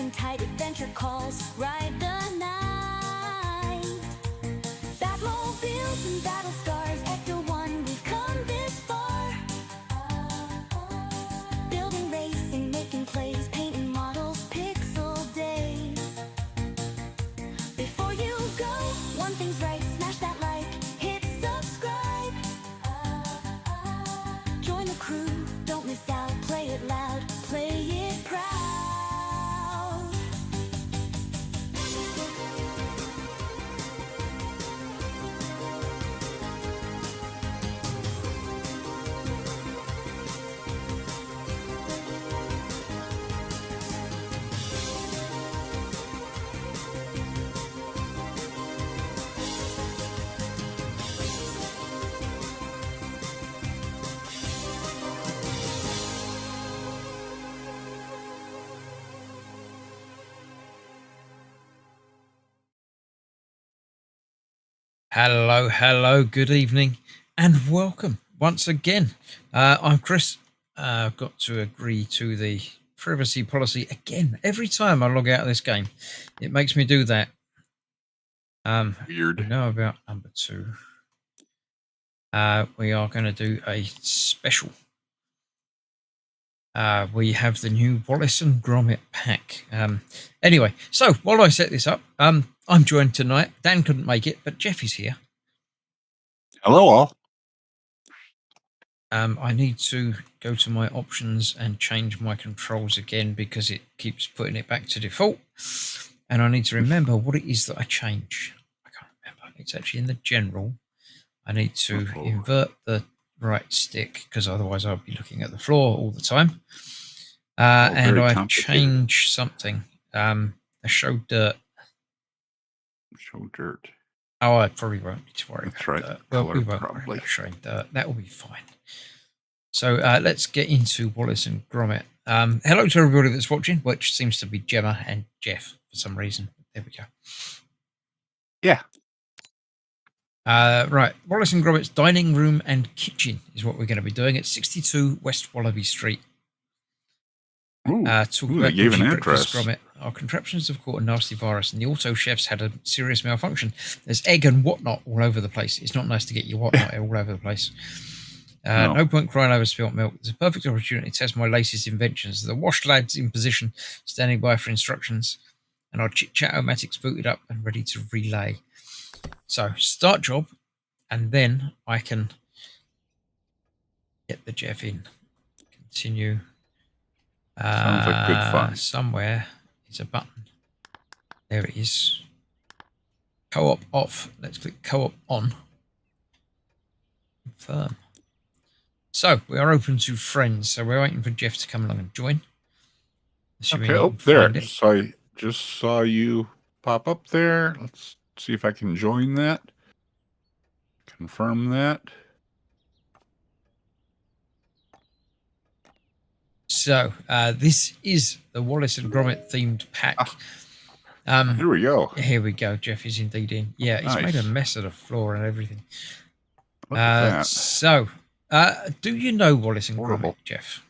hang tight, adventure calls, ride the night. Batmobiles and battle scars, Ecto 1, we've come this far. Building, racing, making plays, painting models, pixel days. Before you go, one thing's right, smash that like, hit subscribe. Join the crew, don't miss out, play it loud, play it proud. Hello, good evening, and welcome once again. I'm Chris. I've got to agree to the privacy policy again. Every time I log out of this game, it makes me do that. Weird. We know about number 2. We are going to do a special. We have the new Wallace and Gromit pack. Anyway, so while I set this up, I'm joined tonight. Dan couldn't make it, but Jeff is here. Hello, all. I need to go to my options and change my controls again because it keeps putting it back to default. And I need to remember what it is that I change. I can't remember. It's actually in the general. I need to invert the right stick because otherwise I'll be looking at the floor all the time. And I've changed something. I show dirt. Show dirt. Oh, I probably won't need to worry That's about right. dirt. Well, we won't worry about showing dirt. That will be fine. So let's get into Wallace and Gromit. Hello to everybody that's watching, which seems to be Gemma and Jeff for some reason. There we go. Yeah. Right. Wallace and Gromit's dining room and kitchen is what we're going to be doing at 62 West Wallaby Street. Talk about gave an address. Gromit. Our contraptions have caught a nasty virus, and the auto chefs had a serious malfunction. There's egg and whatnot all over the place. It's not nice to get your whatnot all over the place. No point crying over spilt milk. It's a perfect opportunity to test my latest inventions. The wash lad's in position, standing by for instructions, and our chit-chat-o-matics booted up and ready to relay. So, start job, and then I can get the Jeff in. Continue. Sounds like good fun. Somewhere is a button. There it is. Co-op off. Let's click co-op on. Confirm. So we are open to friends. So we're waiting for Jeff to come along and join. Okay. Oh, there. Just saw you pop up there. Let's see if I can join that. Confirm that. So this is the Wallace and Gromit themed pack. Here we go. Here we go. Jeff is indeed in. Yeah, he's made a mess of the floor and everything. Look at that. So, do you know Wallace and Gromit, Jeff?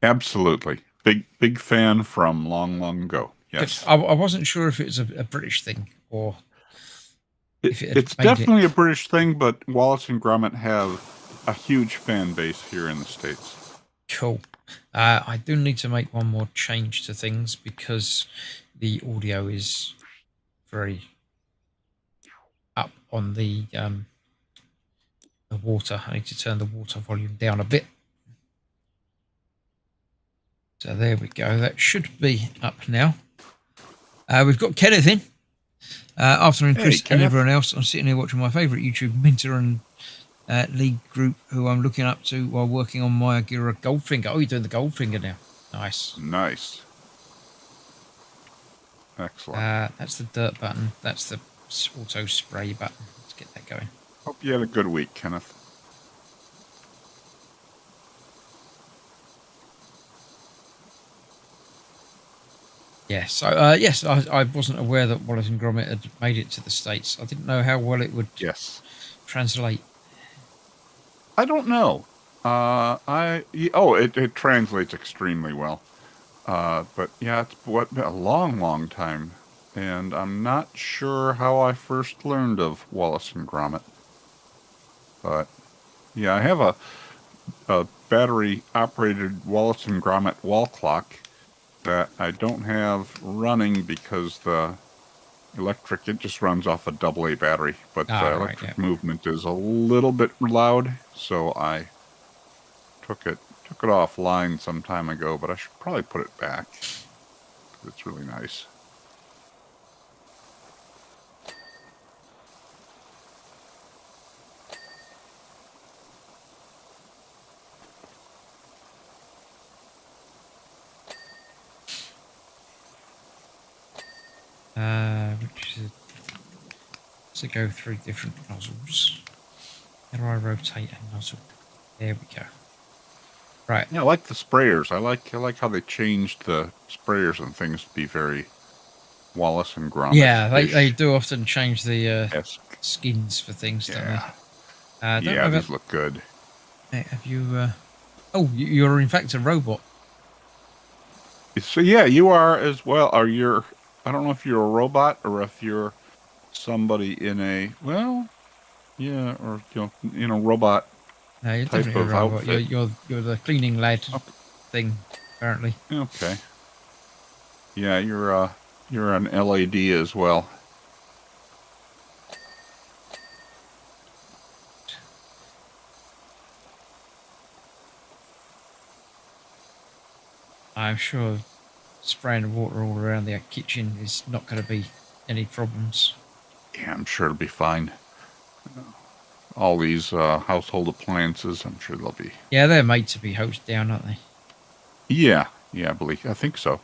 Absolutely. Big fan from long ago. Yes. I wasn't sure if it was a British thing or if it's definitely a British thing, but Wallace and Gromit have a huge fan base here in the States. Cool. I do need to make one more change to things because the audio is very up on the water. I need to turn the water volume down a bit. So there we go. That should be up now. We've got Kenneth in. Afternoon, Chris, and everyone else. I'm sitting here watching my favourite YouTube mentor and league group who I'm looking up to while working on my Agira Goldfinger. Oh, you're doing the Goldfinger now. Nice. Nice. Excellent. That's the dirt button. That's the auto spray button. Let's get that going. Hope you had a good week, Kenneth. Yeah, so yes, I wasn't aware that Wallace and Gromit had made it to the States. I didn't know how well it would translate. I don't know. It translates extremely well. But yeah, it's been a long time, and I'm not sure how I first learned of Wallace and Gromit. But yeah, I have a battery-operated Wallace and Gromit wall clock that I don't have running because the electric, it just runs off a AA battery, but the electric movement is a little bit loud, so I took it offline some time ago, but I should probably put it back. It's really nice. Which is to go through different nozzles. How do I rotate a nozzle? There we go. Right. Yeah, I like the sprayers. I like how they changed the sprayers and things to be very Wallace and Gromit. Yeah, they do often change the skins for things, don't they? Yeah, these look good. Hey, have you? Oh, you're in fact a robot. So yeah, you are as well. Are you? I don't know if you're a robot or if you're somebody in a or in a robot. No, you're type definitely of a robot. outfit. You're the cleaning lad thing, apparently. Okay. Yeah, you're an LAD as well. I'm sure spraying water all around the kitchen is not going to be any problems. Yeah, I'm sure it'll be fine. All these household appliances, I'm sure they'll be. Yeah, they're made to be hosed down, aren't they? Yeah, I think so.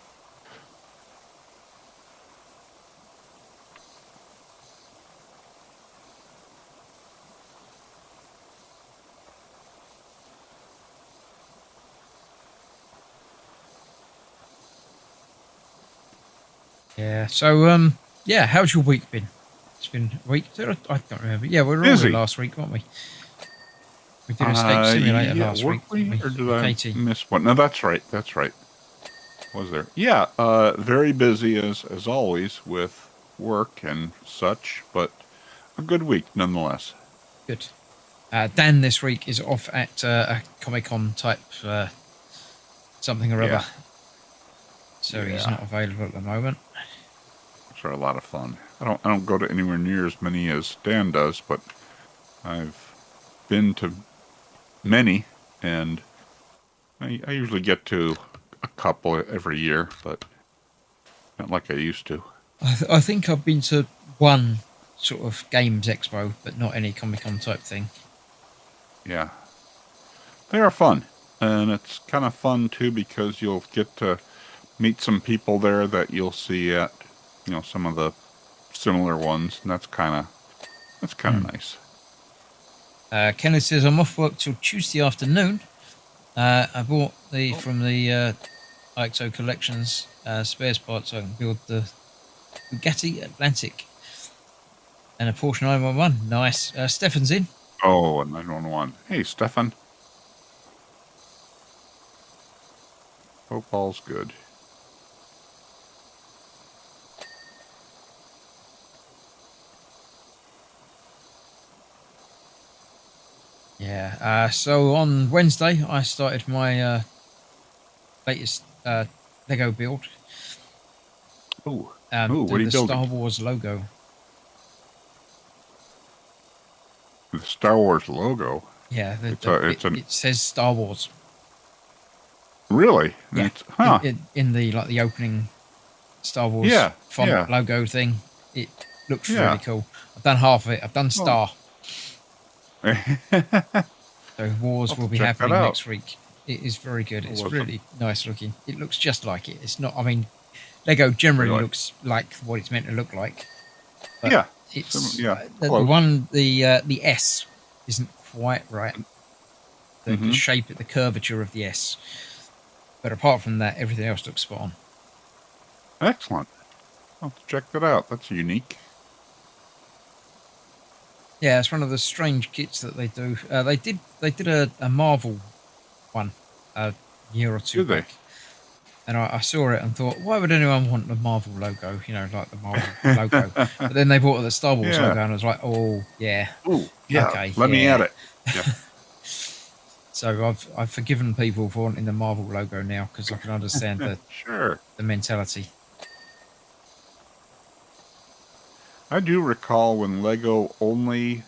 Yeah. So, yeah. How's your week been? It's been a week. I don't remember. Yeah, we were all last week, weren't we? We did Escape Simulator last week. Or did I miss one? No, that's right. Was there? Yeah, very busy as always with work and such, but a good week nonetheless. Good. Dan this week is off at a Comic-Con type something or other. So he's not available at the moment. Those are a lot of fun. I don't go to anywhere near as many as Dan does, but I've been to many, and I usually get to a couple every year, but not like I used to. I think I've been to one sort of games expo, but not any Comic-Con type thing. Yeah. They are fun, and it's kind of fun too because you'll get to meet some people there that you'll see at, some of the similar ones, and that's kind of nice. Kenneth says, I'm off work till Tuesday afternoon. I bought from the IXO Collections spares parts so I can build the Bugatti Atlantic and a Porsche 911. Nice. Stefan's in. Oh, a 911. Hey, Stefan. Hope all's good. Yeah. So on Wednesday, I started my latest Lego build. What are you building? The Star Wars logo. The Star Wars logo? Yeah. It says Star Wars. Really? Yeah. In the opening Star Wars font logo thing, it looks really cool. I've done half of it. I've done Star. So Wars will be happening next week. It is very good. It's really nice looking. It looks just like it. It's not. I mean, Lego generally looks like what it's meant to look like. But it's the one. The S isn't quite right. The shape, the curvature of the S. But apart from that, everything else looks spot on. Excellent. I'll have to check that out. That's unique. Yeah, it's one of the strange kits that they do. They did a Marvel one a year or two back. And I saw it and thought, why would anyone want the Marvel logo? You know, like the Marvel logo. But then they brought the Star Wars Yeah. logo, and I was like, oh yeah, Ooh, yeah. okay, Let me yeah. at it. Yeah. So I've forgiven people for wanting the Marvel logo now because I can understand Sure. the mentality. I do recall when Lego only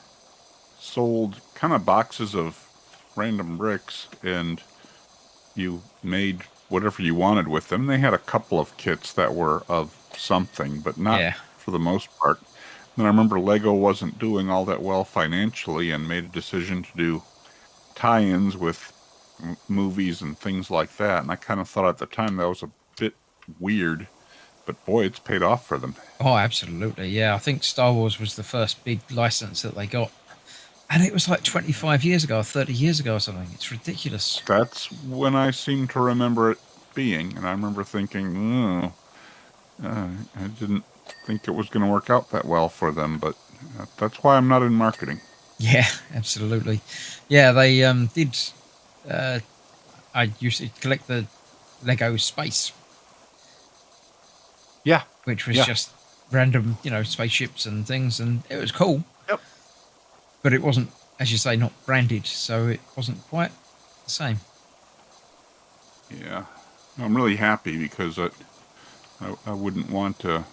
sold kind of boxes of random bricks, and you made whatever you wanted with them. They had a couple of kits that were of something, but not Yeah, for the most part. Then I remember Lego wasn't doing all that well financially and made a decision to do tie-ins with movies and things like that. And I kind of thought at the time that was a bit weird, but boy, it's paid off for them. oh absolutely, yeah. I think Star Wars was the first big license that they got, and it was like 25 years ago, or 30 years ago, or something. It's ridiculous. That's when I seem to remember it being, and I remember thinking, oh, I didn't think it was going to work out that well for them, but that's why I'm not in marketing. Yeah, absolutely. Yeah, they did. Uh, I used to collect the Lego Space, Yeah, which was yeah, just random, you know, spaceships and things, and it was cool. yep, But it wasn't, as you say, not branded, so it wasn't quite the same. yeah. I'm really happy because I wouldn't want to.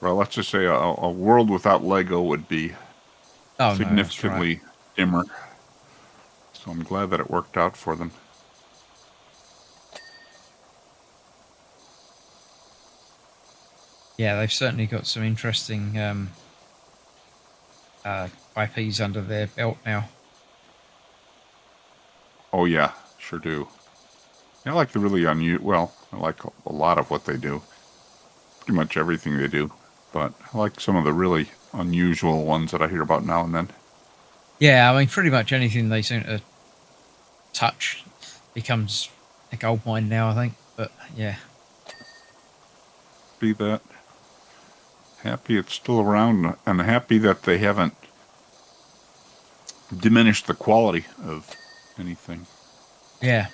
Well, let's just say a world without Lego would be Oh no, that's right. significantly dimmer. So I'm glad that it worked out for them. Yeah, they've certainly got some interesting IPs under their belt now. Oh yeah, sure do. I like the really unusual. Well, I like a lot of what they do. Pretty much everything they do, but I like some of the really unusual ones that I hear about now and then. Yeah, I mean, pretty much anything they seem to touch becomes a gold mine now, I think. But yeah, Be that happy it's still around, and happy that they haven't diminished the quality of anything. yeah.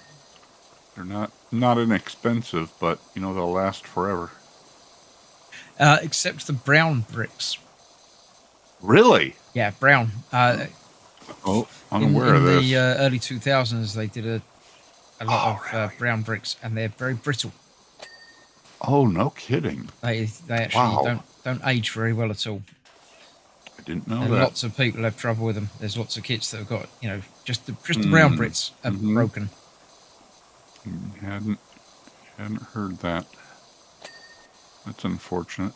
They're not inexpensive, but they'll last forever. Except the brown bricks. Really? Yeah, brown. Oh, In unaware of this. the early 2000s, they did a lot Oh, of really? brown bricks, and they're very brittle. Oh, no kidding. They actually Wow. don't age very well at all. I didn't know And that. lots of people have trouble with them. There's lots of kits that have got just the brown bricks are Mm-hmm. broken. Hadn't heard that. That's unfortunate.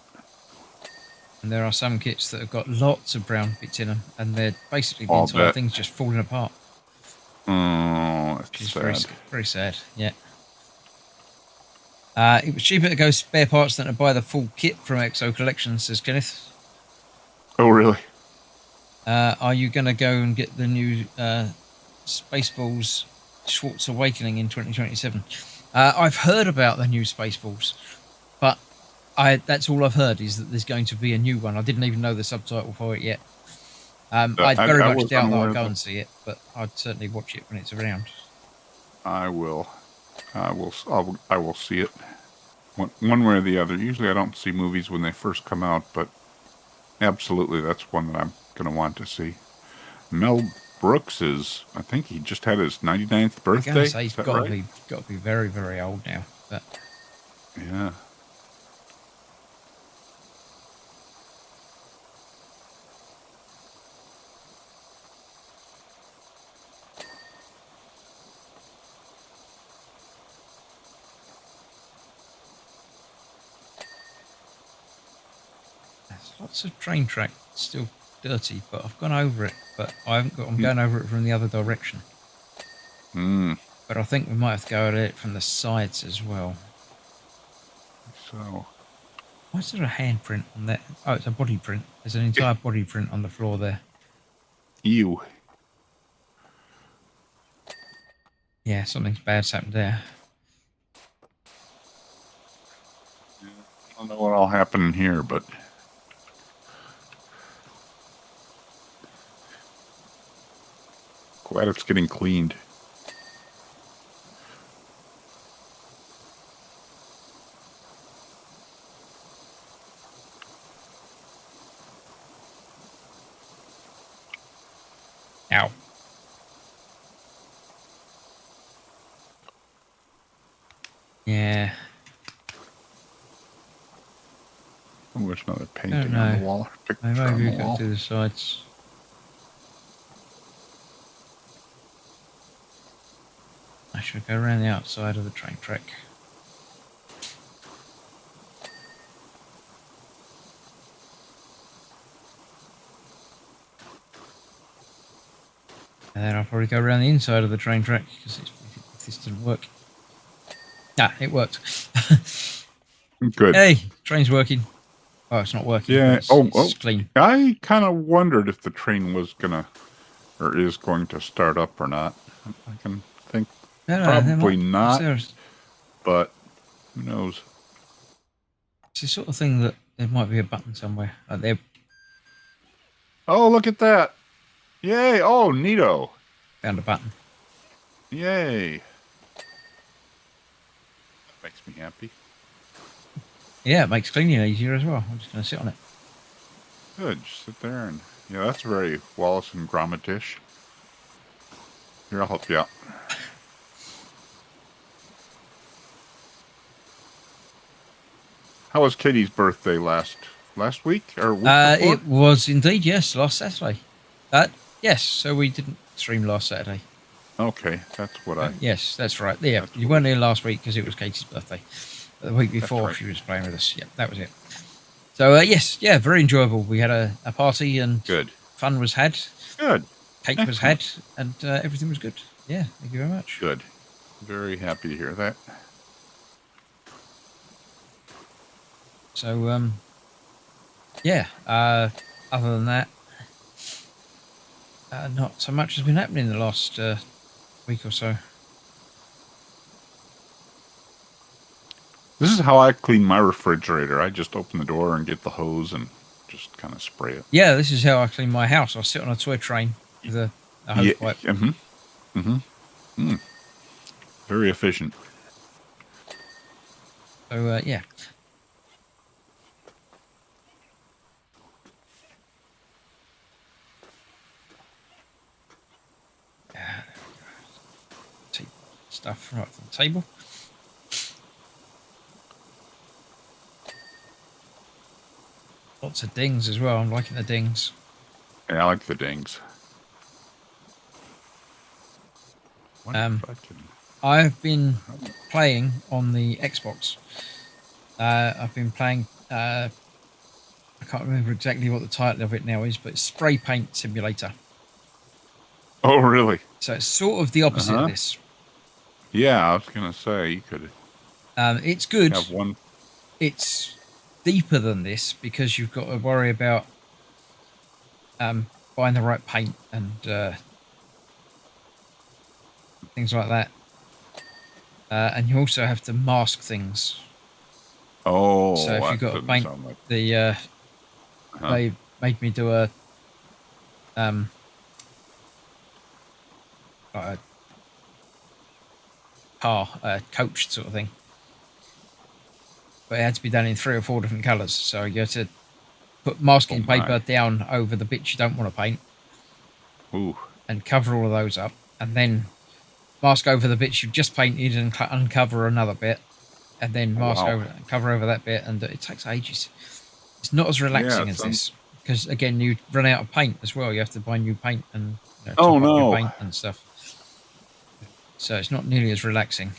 And there are some kits that have got lots of brown bits in them, and they're basically the I'll entire bet. thing's just falling apart. Oh, Which that's is sad. very sad. Yeah. It was cheaper to go spare parts than to buy the full kit from XO Collection, says Kenneth. Oh, really? Are you going to go and get the new Spaceballs Schwartz Awakening in 2027? I've heard about the new Spaceballs, but that's all I've heard is that there's going to be a new one. I didn't even know the subtitle for it yet. I very I much was doubt that unaware I'll of go that. and see it, but I'd certainly watch it when it's around. I will. I will see it. One way or the other. Usually I don't see movies when they first come out, but absolutely that's one that I'm going to want to see. Mel Brooks I think he just had his 99th I'm birthday. going to say he's Is that got right? to be very, very old now. But Yeah. there's lots of train track still dirty, but I've gone over it. But I haven't got. I'm going over it from the other direction. Mm. But I think we might have to go at it from the sides as well. So. Why is there a handprint on that? Oh, it's a body print. There's an entire body print on the floor there. Ew. Yeah, something's bad's happened there. I don't know what all happened here, but glad it's getting cleaned. Ow. Yeah. I wish another I don't painting on the know. wall. Picture Maybe on the we got wall. to do the sides. I should go around the outside of the train track. And then I'll probably go around the inside of the train track because if this didn't work. Ah, it worked. Good. Hey, train's working. Oh, it's not working, but Yeah. it's Oh. clean. I kind of wondered if the train was gonna or is going to start up or not. I can think No, there probably might. not, It's but who knows? the sort of thing that there might be a button somewhere. Like there, Oh, look at that! Yay! Oh, neato! found a button. Yay! That makes me happy. Yeah, it makes cleaning easier as well. I'm just going to sit on it. Good. Just sit there and yeah, that's very Wallace and Gromit-ish. Here, I'll help you out. How was Katie's birthday last week or week before? It was indeed, yes, last Saturday. Yes, so we didn't stream last Saturday. Okay, that's what I. Yes, that's right. Yeah, That's you what weren't here last week because it was Katie's birthday. But the week before, right. she was playing with us. Yeah, that was it. So, yes, yeah, very enjoyable. We had a party and Good. fun was had. Good. Cake was had, and everything was good. Yeah, thank you very much. Good. Very happy to hear that. So, yeah, other than that, not so much has been happening in the last week or so. This is how I clean my refrigerator. I just open the door and get the hose and just kind of spray it. Yeah, this is how I clean my house. I sit on a toy train with a hose pipe. Very efficient. So, yeah. Take stuff from up the table. Lots of dings as well. I'm liking the dings. Yeah, I like the dings. I've been playing on the Xbox. I've been playing. I can't remember exactly what the title of it now is, but it's Spray Paint Simulator. Oh, really? So it's sort of the opposite of this. Yeah, I was gonna say you could. It's good. Have one. It's deeper than this because you've got to worry about buying the right paint and things like that. And you also have to mask things. Oh, So if you've got to paint like... they made me do a coach sort of thing. But it had to be done in 3 or 4 different colours. So you had to put masking paper down over the bits you don't want to paint. Ooh. And cover all of those up. And then mask over the bits you've just painted and uncover another bit. And then cover over that bit. And it takes ages. It's not as relaxing as this. Because, again, you run out of paint as well. You have to buy new paint and top up your paint and stuff. So it's not nearly as relaxing.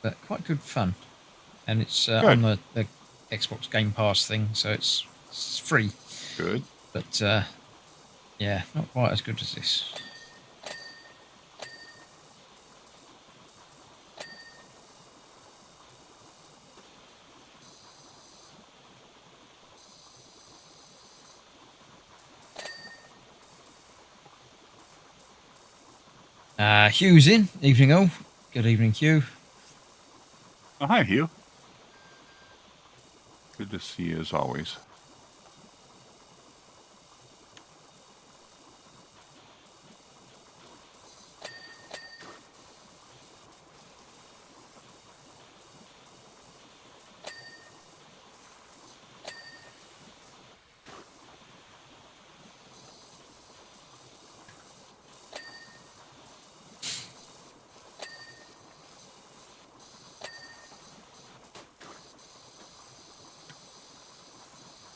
But quite good fun. And it's on the Xbox Game Pass thing, so it's free. Good. But, yeah, not quite as good as this. Hugh's in. Evening all. Good evening, Hugh. Oh, hi, Hugh. Good to see you as always.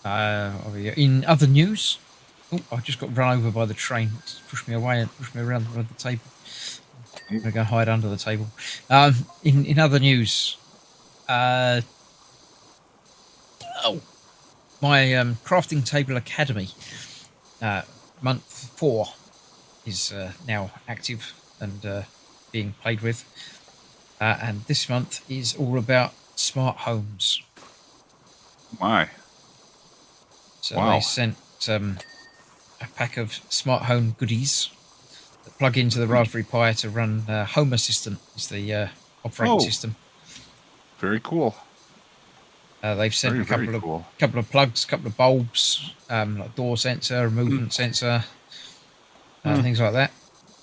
In other news, oh, I just got run over by the train. It's pushed me away and pushed me around the table. I'm gonna go hide under the table. In other news, oh, my crafting table academy month 4 is now active and being played with, and this month is all about smart homes. My. So Wow. they sent a pack of smart home goodies that plug into the Raspberry Pi to run Home Assistant, is the operating system. Very cool. They've sent Very, a very cool. couple of plugs, a couple of bulbs, like door sensor, movement sensor, things like that.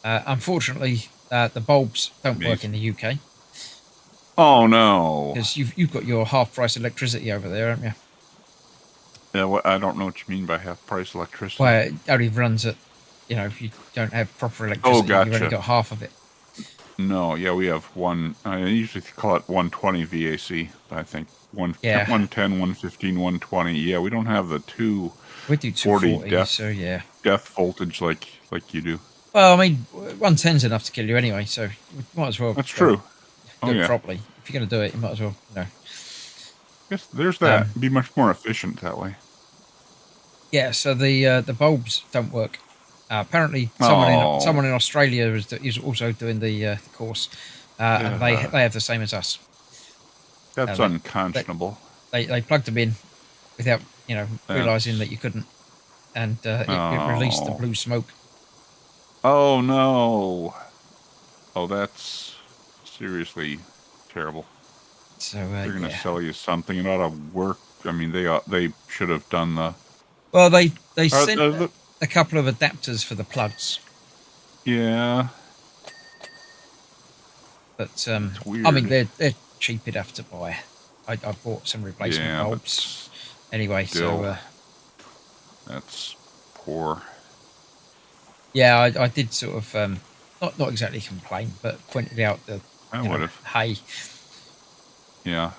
Unfortunately, the bulbs don't work in the UK Oh no. because you've got your half price electricity over there, haven't you? Yeah, I don't know what you mean by half price electricity. Well, it only runs at, if you don't have proper electricity, gotcha. you've only got half of it. No, yeah, we have one. I usually call it 120 VAC, but I think 110, 115, 120. Yeah, we don't have the We do 240, so yeah. death voltage like you do. Well, I mean, 110's enough to kill you anyway, so you might as well. That's true. Do it properly. If you're going to do it, you might as well, Yes, there's that. Be much more efficient that way. Yeah, so the bulbs don't work. Apparently, someone in Australia is also doing the course, and they have the same as us. That's unconscionable. They plugged them in without realizing that you couldn't, and it released the blue smoke. Oh no! Oh, that's seriously terrible. So they're going to sell you something. It ought to work. I mean, they should have done the. Well, they sent a couple of adapters for the plugs. Yeah. But I mean, they're cheap enough to buy. I bought some replacement bulbs anyway. So that's poor. Yeah, I did sort of not exactly complain, but pointed out that I would have. Hey. Yeah.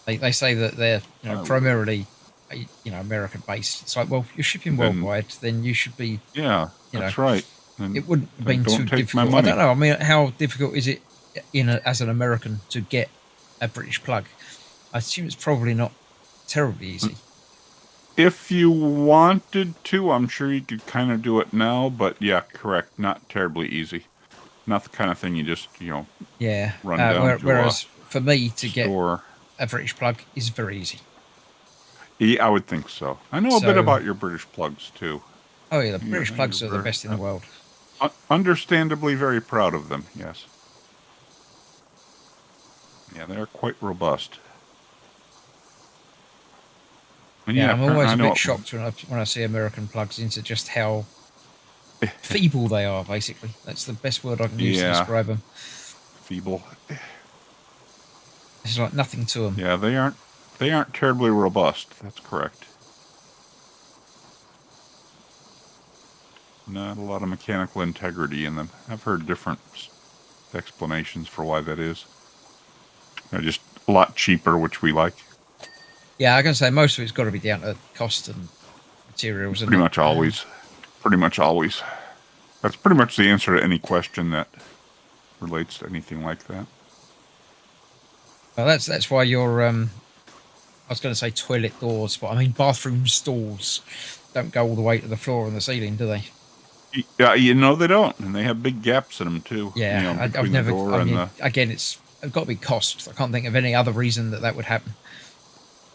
They say that they're primarily American based. It's like, well, if you're shipping worldwide, then you should be. Yeah, that's right. And it wouldn't have been too difficult. I don't know. I mean, how difficult is it as an American to get a British plug? I assume it's probably not terribly easy. If you wanted to, I'm sure you could kind of do it now, but yeah, correct. Not terribly easy. Not the kind of thing you just, run down to whereas for me to store. Get a British plug is very easy. Yeah, I would think so. I know a bit about your British plugs, too. Oh, yeah, the British plugs are the best in the world. Understandably very proud of them, yes. Yeah, they're quite robust. And I'm always a bit shocked when I see American plugs into just how feeble they are, basically. That's the best word I can use to describe them. Feeble. There's like nothing to them. Yeah, they aren't terribly robust. That's correct. Not a lot of mechanical integrity in them. I've heard different explanations for why that is. They're just a lot cheaper, which we like. Yeah, I can say most of it's got to be down to cost and materials. Pretty much always. Pretty much always. That's pretty much the answer to any question that relates to anything like that. Well, that's why your I was going to say toilet doors, but I mean bathroom stalls don't go all the way to the floor and the ceiling, do they? Yeah, they don't, and they have big gaps in them too. Yeah, I've never. Again, it's got to be cost. I can't think of any other reason that would happen.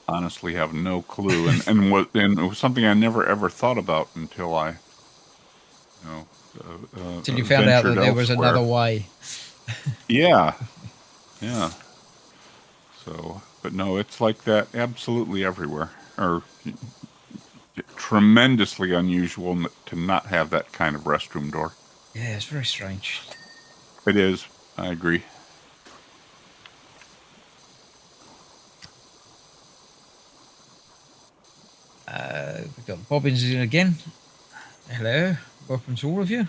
Honestly, have no clue, and it was something I never ever thought about until I, until you found out that there was another way. Yeah. So, but no, it's like that absolutely everywhere, or tremendously unusual to not have that kind of restroom door. Yeah, it's very strange. It is. I agree. We've got Bobbins in again. Hello, welcome to all of you.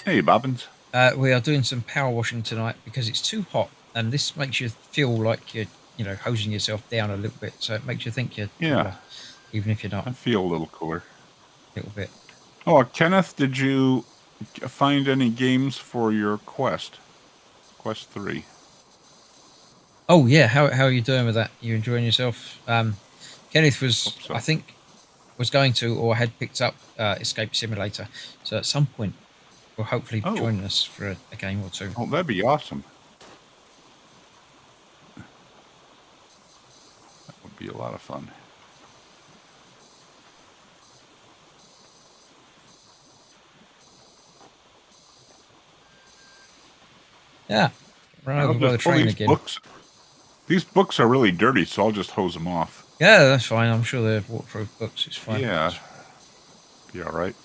Hey, Bobbins. We are doing some power washing tonight because it's too hot, and this makes you feel like you're, hosing yourself down a little bit. So it makes you think you're even if you're not I feel a little cooler. a little bit. Oh, Kenneth, did you find any games for your Quest 3? Oh yeah, how are you doing with that? You enjoying yourself? Kenneth was, Hope so. I think, was going to or had picked up Escape Simulator. So at some point, will hopefully be Oh. joining us for a game or two. Oh, that'd be awesome. That would be a lot of fun. Yeah, run over by the train again. These books are really dirty, so I'll just hose them off. Yeah, that's fine. I'm sure they're waterproof books. It's fine. Yeah, be all right.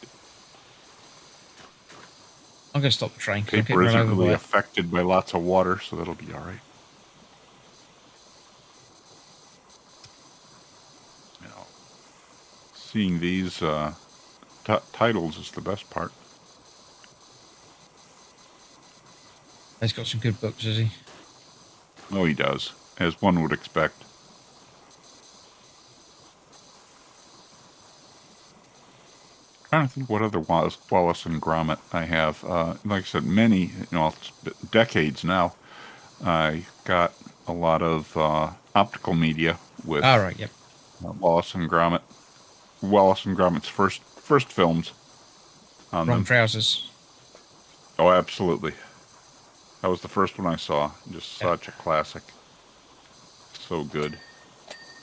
I'm going to stop the train. Paper isn't really affected by lots of water, so that'll be all right. Now, seeing these titles is the best part. He's got some good books, has he? Oh, he does, as one would expect. Trying to think what other Wallace and Gromit I have. Like I said, many, decades now. I got a lot of optical media with All right, yep. Wallace and Gromit. Wallace and Gromit's first films. Wrong trousers. Oh, absolutely. That was the first one I saw. Just such a classic. So good.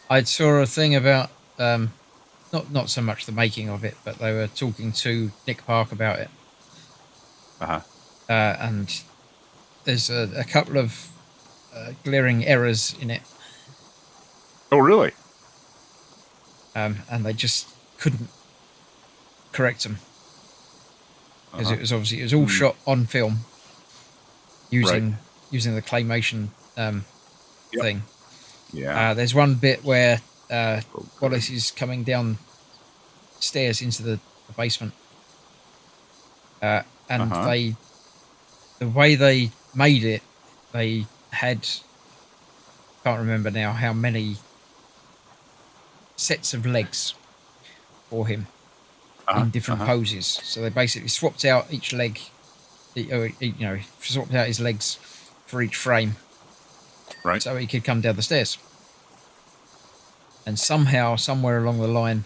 I saw a thing about not so much the making of it, but they were talking to Nick Park about it. And there's a couple of glaring errors in it. Oh, really? And they just couldn't correct them because it was all shot on film using the claymation thing. Yeah. There's one bit where Wallace is coming down stairs into the basement, and the way they made it, they had, can't remember now how many sets of legs for him in different poses. So they basically swapped out each leg, swapped out his legs for each frame, right? So he could come down the stairs. And somehow, somewhere along the line,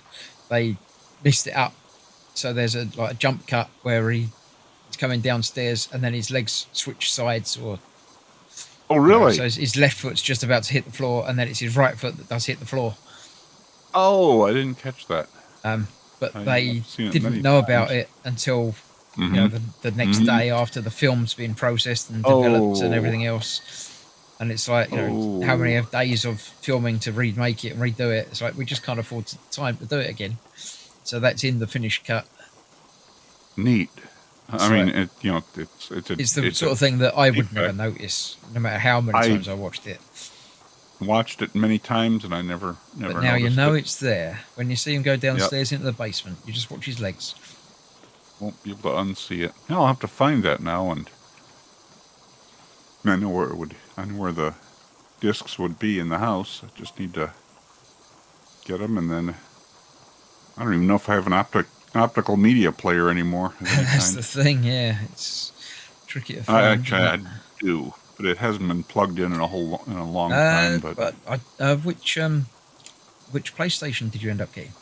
they messed it up. So there's a jump cut where he's coming downstairs, and then his legs switch sides, or oh really? So his left foot's just about to hit the floor, and then it's his right foot that does hit the floor. Oh, I didn't catch that. But they didn't know about it until the next day after the film's been processed and developed and everything else. And it's like, how many days of filming to remake it and redo it? It's like, we just can't afford time to do it again. So that's in the finished cut. Neat. I mean, it's the sort of thing that I would never notice, no matter how many times I watched it. Watched it many times, and I never. But now you know it's there. When you see him go downstairs into the basement, you just watch his legs. Won't be able to unsee it. Now I'll have to find that now, and I know where it would. I know where the discs would be in the house. I just need to get them, and then I don't even know if I have an optical media player anymore. That's the thing. Yeah, it's tricky to find. I do, but it hasn't been plugged in a long time. But which PlayStation did you end up getting?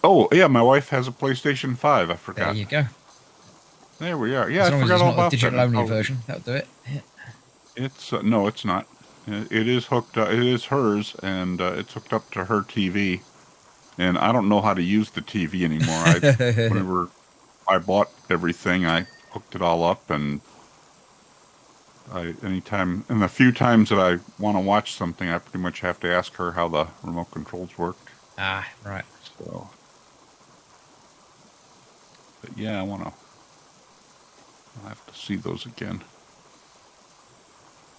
Oh yeah, my wife has a PlayStation 5. I forgot. There you go. There we are. Yeah, as long I forgot as it's all not about the digital that. only version. That'll do it. Yeah. It's no, it's not. It is hooked up. It is hers, and it's hooked up to her TV. And I don't know how to use the TV anymore. Whenever I bought everything, I hooked it all up, and the few times that I want to watch something, I pretty much have to ask her how the remote controls work. Ah, right. So, but yeah, I'll have to see those again.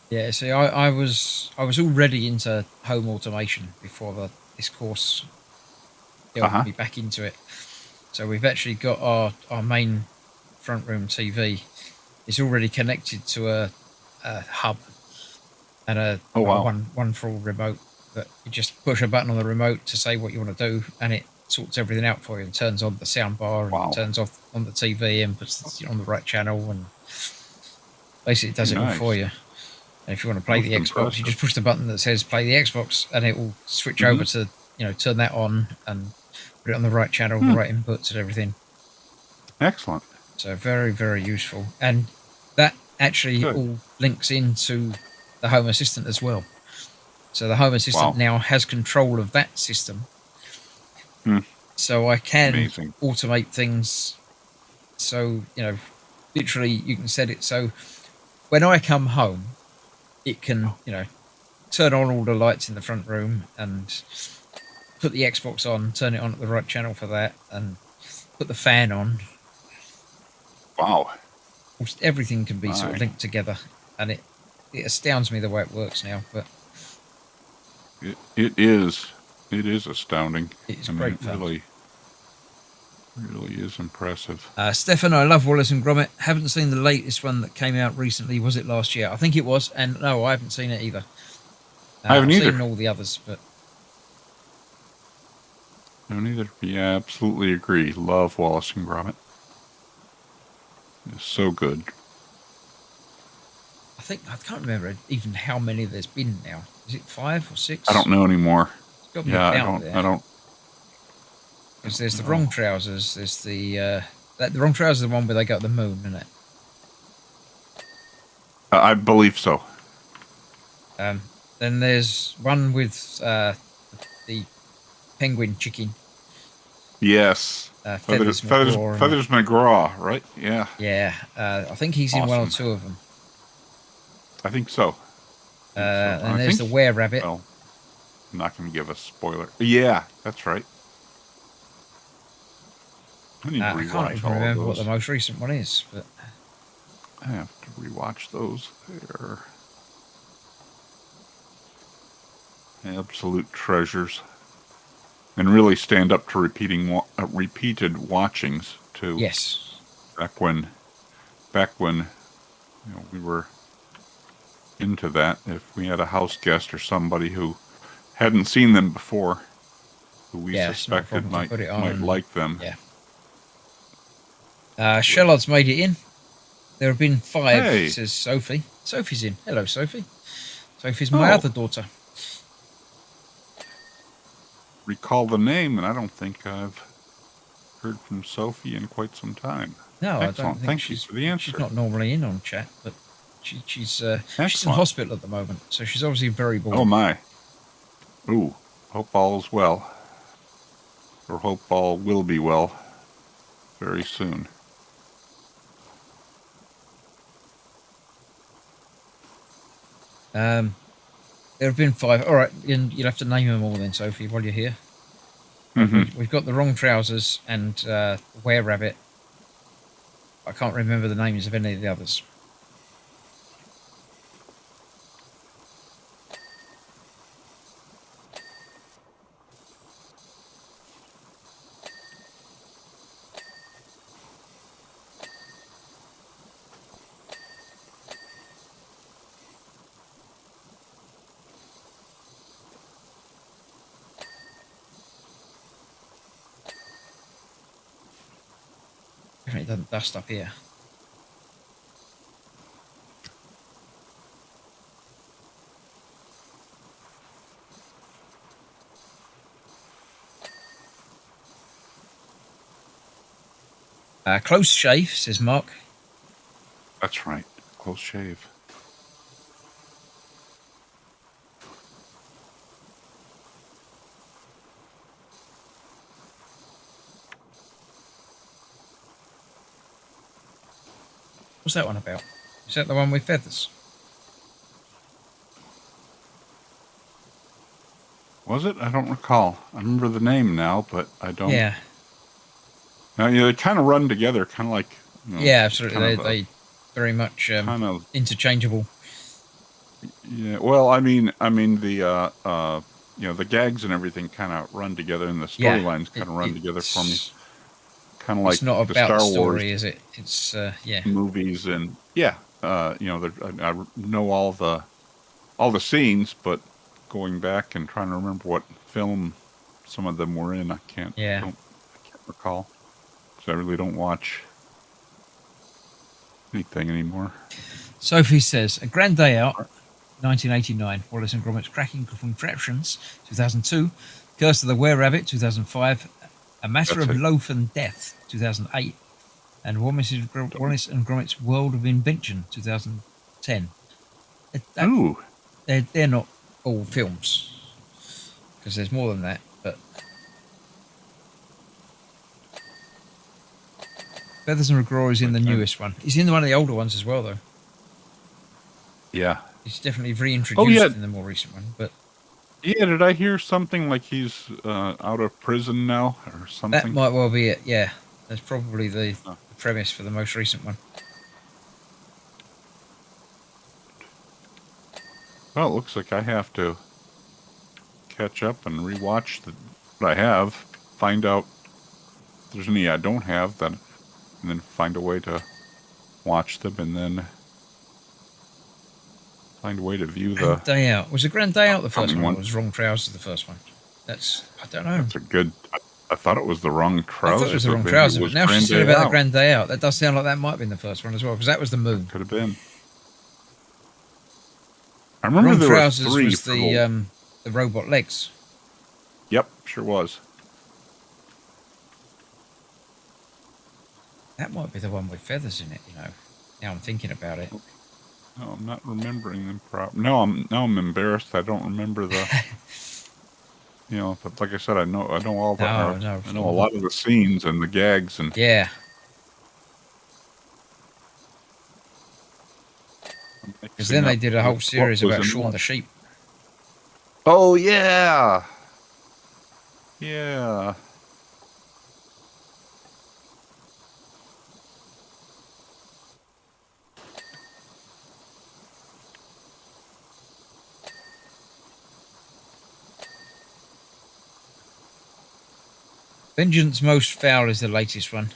Yeah, see, I was already into home automation before this course helped me back into it. So we've actually got our main front room TV. It's already connected to a hub and a wonderful remote. But you just push a button on the remote to say what you want to do, and it sorts everything out for you and turns on the sound bar and Wow. turns off on the TV and puts it on the right channel, and basically it does it all Nice. for you. And if you want to play Most the Xbox, impressive. you just push the button that says play the Xbox, and it will switch Mhm. over to, turn that on and put it on the right channel, the right inputs and everything. Excellent. So very, very useful. And that actually Good. all links into the Home Assistant as well. So the Home Assistant Wow. now has control of that system. Hmm. So I can Amazing. automate things. So, literally you can set it so when I come home, it can, turn on all the lights in the front room and put the Xbox on, turn it on at the right channel for that, and put the fan on. Wow. Almost everything can be sort of My. linked together, and it astounds me the way it works now. But It is astounding. it is I mean, great it fun. really is impressive. Stefan, I love Wallace and Gromit. Haven't seen the latest one that came out recently. Was it last year? I think it was. And no, I haven't seen it either. I haven't I've either. seen all the others, but I don't either. Yeah, absolutely agree. Love Wallace and Gromit. It's so good. I can't remember even how many there's been now. Is it 5 or 6? I don't know anymore. It's got to be Yeah, about there. I don't. Because there's the Wrong Trousers. There's the Wrong Trousers, is the one where they go to the moon, isn't it? I believe so. Then there's one with the penguin chicken. Yes. Feathers McGraw, right? Yeah. Yeah, I think he's in one or two of them. I think so. And there's the Were Rabbit. Well, I'm not going to give a spoiler. Yeah, that's right. I need to I can't rewatch even all of remember what those. the most recent one is, but I have to rewatch those. They're absolute treasures, and really stand up to repeated watchings too. yes. Back when we were into that. If we had a house guest or somebody who hadn't seen them before, who we suspected might like them. Yeah. Shallard's made it in. There have been 5, Hey. says Sophie. Sophie's in. Hello, Sophie. Sophie's my other daughter. Recall the name, and I don't think I've heard from Sophie in quite some time. No, Excellent. I don't think Thank you for the answer. She's not normally in on chat, but she's in hospital at the moment, so she's obviously very bored. Oh my. Ooh, hope all is well. Or hope all will be well very soon. There have been 5. All right, you'll have to name them all then, Sophie, while you're here. Mm-hmm. We've got the Wrong Trousers and Were Rabbit. I can't remember the names of any of the others. It doesn't dust up here. Close shave, says Mark. That's right. Close shave. What's that one about? Is that the one with feathers? Was it? I don't recall. I remember the name now, but I don't. Yeah. Now, they kind of run together, kind of like. Yeah, absolutely. They very much kind of interchangeable. Yeah. Well, I mean the the gags and everything kind of run together, and the storylines kind of run together for me. Kind of like it's not about the Star story, Wars, is it? It's movies, and I know all the scenes, but going back and trying to remember what film some of them were in. I can't recall. Because I really don't watch anything anymore. Sophie says, A Grand Day Out, 1989. Wallace and Gromit's Cracking Contraptions, 2002. Curse of the Were-Rabbit, 2005. A Matter of Loaf and Death, 2008. And Wallace and Gromit's World of Invention, 2010. Ooh. They're not all films, because there's more than that, but... Feathers and McGraw is in the newest one. He's in one of the older ones as well, though. Yeah. He's definitely reintroduced in the more recent one, but... Yeah, did I hear something like he's out of prison now, or something? That might well be it, yeah. That's probably the premise for the most recent one. Well, it looks like I have to catch up and rewatch what I have, find out if there's any I don't have, and then find a way to watch them, and then find a way to view the... Grand Day Out. Was it Grand Day Out the first one, or was Wrong Trousers the first one? That's... I don't know. That's a good... I thought it was the Wrong Trousers. I thought it was the Wrong Trousers, but now she's talking about the Grand Day Out. That does sound like that might have been the first one as well, because that was the moon. Could have been. I remember Wrong there Trousers were three. Was the robot legs. Yep, sure was. That might be the one with feathers in it, you know. Now I'm thinking about it. No, I'm not remembering them properly. No, I'm embarrassed. I don't remember the... You know, but like I said, I know all the... I know a lot of the scenes and the gags and... Yeah. Because then they did a whole series about Shaun the Sheep. Oh, yeah! Yeah. Vengeance Most Foul is the latest one.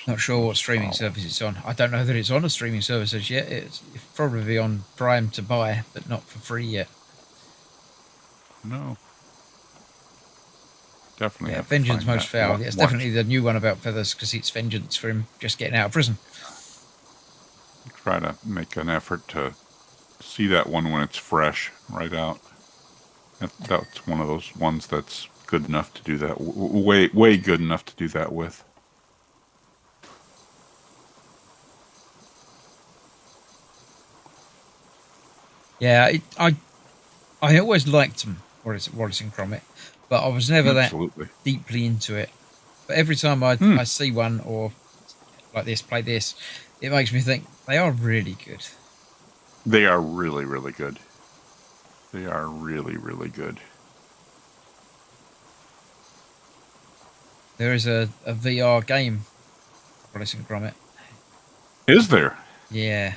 Not sure what streaming service it's on. I don't know that it's on a streaming service as yet. It's probably on Prime to buy, but not for free yet. No. Definitely. Yeah, Vengeance Most Foul. Yeah, it's definitely the new one about feathers, because it's vengeance for him just getting out of prison. Try to make an effort to see that one when it's fresh, right out. That's one of those ones that's good enough to do that. Way good enough to do that with. Yeah, I always liked them, Wallace and Gromit, but I was never that deeply into it. But every time I see one or like this, play this, it makes me think they are really good. They are really, really good. They are really, really good. There is a VR game, Wallace and Gromit. Is there? Yeah.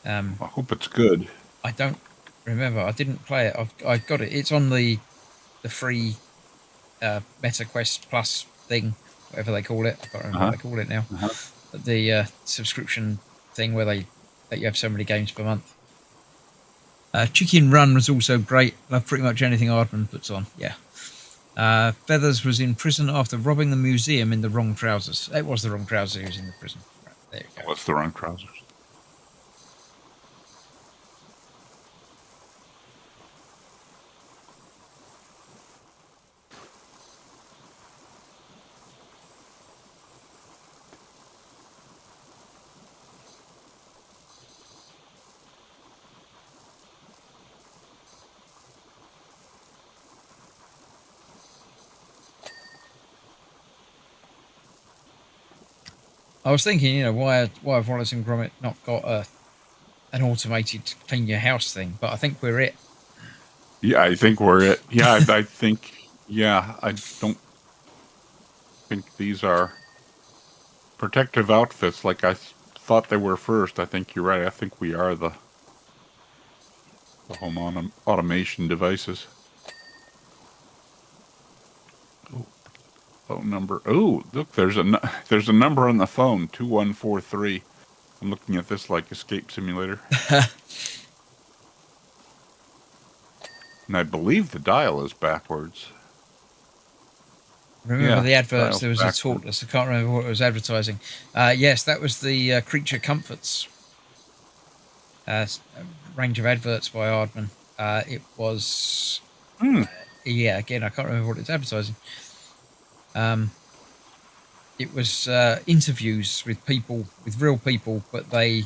I hope it's good. I don't remember. I didn't play it. I got it. It's on the free MetaQuest Plus thing, whatever they call it. I can't remember what they call it now. The subscription thing where they let you have so many games per month. Chicken Run was also great. Love pretty much anything Aardman puts on. Yeah. Feathers was in prison after robbing the museum in the Wrong Trousers. It was the Wrong Trousers who was in the prison. Right, there you go. What's the Wrong Trousers? I was thinking, you know, why have Wallace and Gromit not got an automated clean your house thing? But I think we're it. Yeah, I think we're it. Yeah, I think. Yeah, I don't think these are protective outfits like I thought they were first. I think you're right. I think we are the home automation devices. Phone number. Oh, look, there's a number on the phone, 2143. I'm looking at this like Escape Simulator. And I believe the dial is backwards. Remember Yeah, the adverts? dial's There was a backwards. Talkless. I can't remember what it was advertising. Yes, that was the Creature Comforts range of adverts by Aardman. It was, Hmm. yeah, again, I can't remember what it's advertising. It was interviews with people, with real people, but they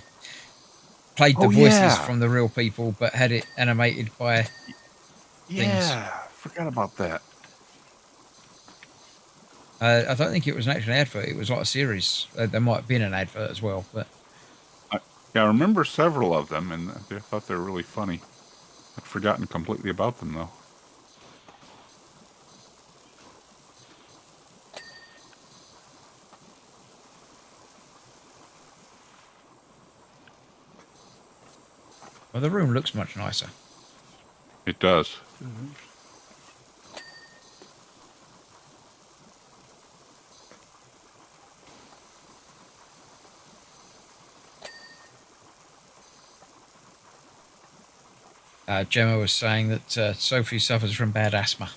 played the Oh voices yeah, from the real people, but had it animated by things. yeah. Forgot about that. I don't think it was an actual advert. It was like a series. There might have been an advert as well, but I, yeah, I remember several of them, and I thought they were really funny. I'd forgotten completely about them though. well, the room looks much nicer. It does. Gemma was saying that Sophie suffers from bad asthma,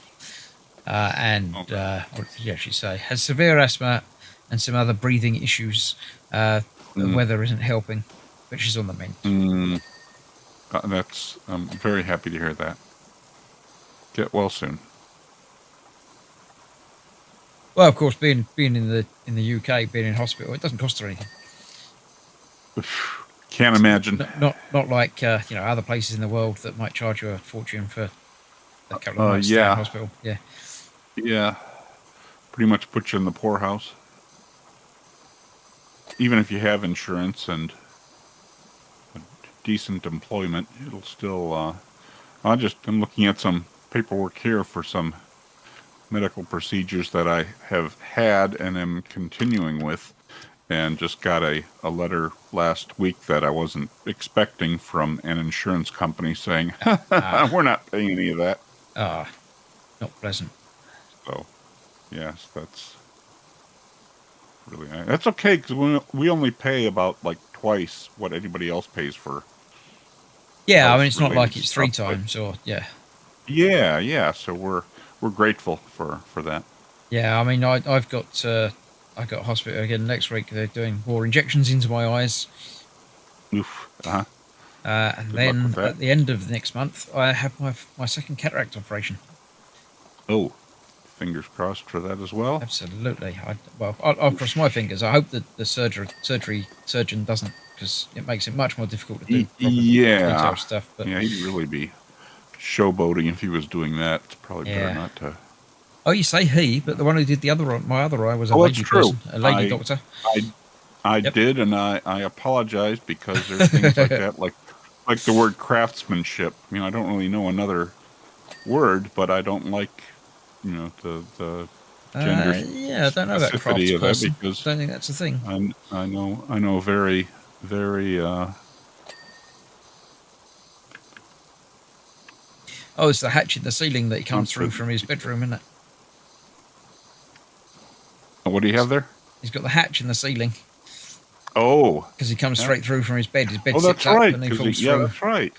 and Okay. what did she actually say? Has severe asthma and some other breathing issues. The Mm, weather isn't helping, but she's on the mend. mm, that's. I'm very happy to hear that. Get well soon. Well, of course, being in the UK, being in hospital, it doesn't cost her anything. Can't imagine. Not like other places in the world that might charge you a fortune for a couple of nights stay in Yeah, hospital. Yeah, yeah. Pretty much put you in the poorhouse. Even if you have insurance and decent employment, it'll still. I'm looking at some paperwork here for some medical procedures that I have had and am continuing with, and just got a letter last week that I wasn't expecting from an insurance company saying, ah, we're not paying any of that. ah, not pleasant. So, yes, that's really, that's okay because we only pay about like twice what anybody else pays for Yeah, I mean, health it's not related like it's three stuff. But times or yeah. yeah, so we're grateful for that. Yeah, I mean, I got hospital again next week. They're doing more injections into my eyes, Oof. Uh-huh. and Good luck with then that. at the end of next month, I have my second cataract operation. Oh, fingers crossed for that as well. Absolutely. I'll cross my fingers. I hope that the surgeon doesn't, because it makes it much more difficult to do proper Yeah. detailed stuff. But Yeah, he'd really be showboating if he was doing that. It's probably better yeah. not to. Oh, you say he, but the one who did my other eye was a Oh, that's lady true. person, a lady I doctor. I I Yep. did, and I apologize because there's things like that, like the word craftsmanship. I don't really know another word, but I don't like the gender Yeah, I don't know about crafts specificity of that person. because Don't think that's a thing. I know very. Oh, it's the hatch in the ceiling that he comes through Confident from his people. bedroom, isn't it? What do you have there? He's got the hatch in the ceiling Oh, because he comes yeah. straight through from his bed. His bed Oh, sits that's up right. and he Because falls yeah, through. that's right.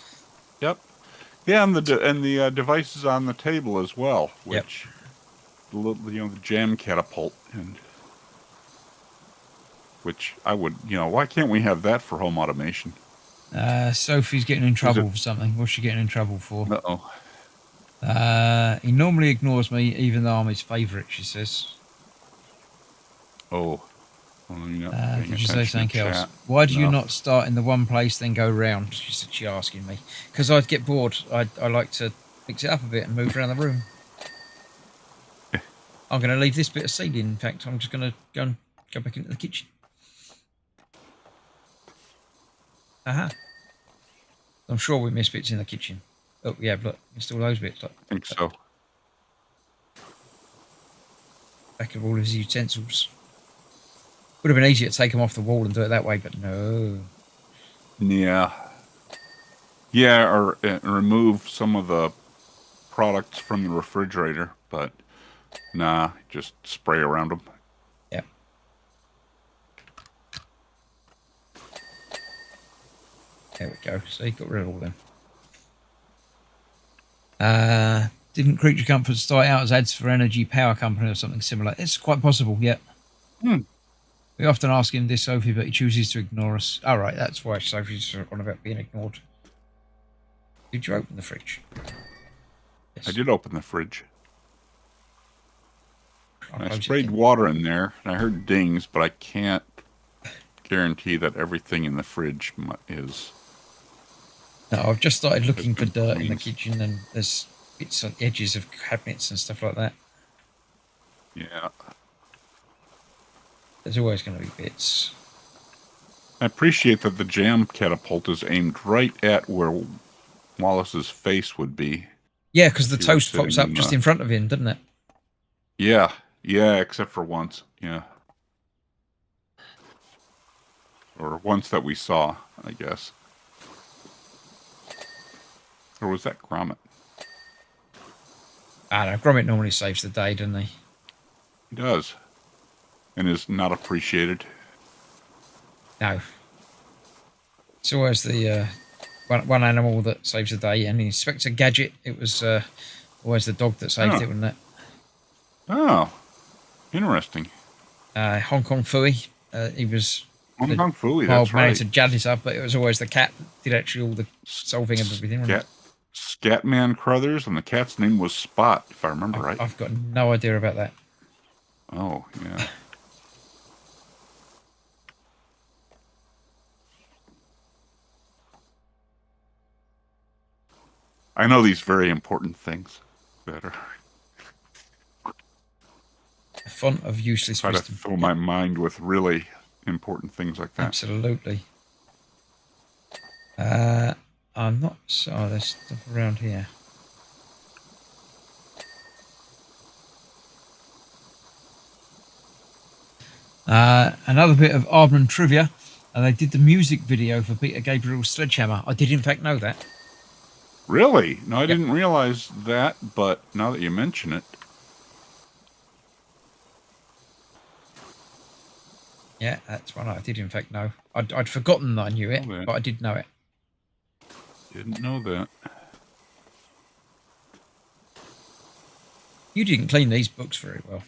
Yep. Yeah, and the devices on the table as well, Yep. which the jam catapult, and which I would why can't we have that for home automation? Sophie's getting in Is it? trouble for something. What's she getting in trouble for? Uh-oh. He normally ignores me, even though I'm his favourite, she says. Oh, well, you're not paying Did you say attention to something else? chat Why do you not enough. start in the one place, then go round? She asking me. Because I'd get bored. I like to fix it up a bit and move around the room. I'm going to leave this bit of ceiling. In fact, I'm just going to go back into the kitchen. Aha. I'm sure we missed bits in the kitchen. Oh, yeah, look, missed all those bits. Look, I think so. back of all of his utensils. Would have been easier to take them off the wall and do it that way, but no. Yeah. Yeah, or remove some of the products from the refrigerator, but nah, just spray around them. Yeah. There we go. So he got rid of all them. Didn't Creature Comforts start out as ads for Energy Power Company or something similar? It's quite possible, yeah. Hmm. We often ask him this, Sophie, but he chooses to ignore us. All right, that's why Sophie's on about being ignored. Did you open the fridge? Yes. I did open the fridge. I Close it sprayed again. water in there, and I heard dings, but I can't guarantee that everything in the fridge is. No, I've just started looking for been dirt in the cleaned. kitchen, and there's bits on the edges of cabinets and stuff like that. Yeah. There's always going to be bits. I appreciate that the jam catapult is aimed right at where Wallace's face would be. Yeah, because the He was toast pops sitting up in just the- in front of him, doesn't it? Yeah, yeah, except for once. Yeah. Or once that we saw, I guess. Or was that Gromit? I don't know. Gromit normally saves the day, doesn't he? He does. And is not appreciated. No. It's always the one animal that saves the day. And Inspector Gadget, it was always the dog that saved it, wasn't it? Oh, interesting. Hong Kong Fooey, he was Hong Kong Fooey, mild that's mannered right. janitor, but it was always the cat that did actually all the solving of everything, wasn't it? Scatman Crothers, and the cat's name was Spot, if I remember right. I've got no idea about that. Oh, yeah. I know these very important things that are A font of useless try to wisdom. fill my mind with really important things like that. Absolutely. I'm not so. Oh, there's stuff around here. Another bit of Aardman trivia. They did the music video for Peter Gabriel's Sledgehammer. I did, in fact, know that. Really? No, I Yep. didn't realize that, but now that you mention it. Yeah, that's one I did, in fact, know. I'd forgotten that I knew it, Okay. but I did know it. Didn't know that. You didn't clean these books very well.